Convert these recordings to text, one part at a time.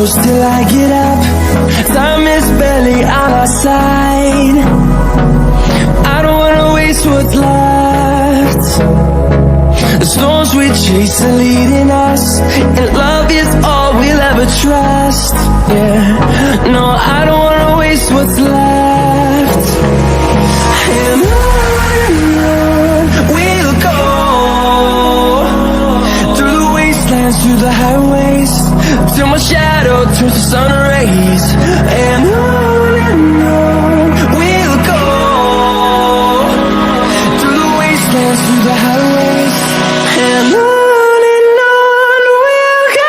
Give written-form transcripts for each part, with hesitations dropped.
close till I get up. Time is barely on our side. I don't wanna waste what's left. The storms we chase are leading us, and love is all we'll ever trust. Yeah, no, I don't wanna waste what's left. And on we'll go, through the wastelands, through the highways, till my shadow turns to sun rays. And on we'll go, through the wastelands, through the highways, and on we'll go.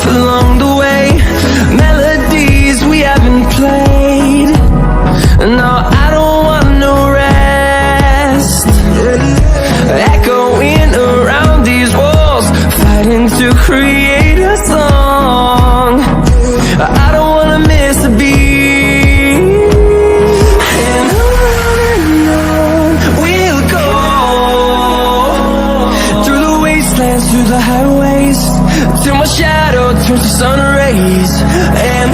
Along the way, melodies we haven't played. No, I don't want no rest. Echoing around these walls, fighting to create a song. I don't wanna miss a beat. And on we'll go, through the wastelands, through the highways, till my shadow turns to sun rays. And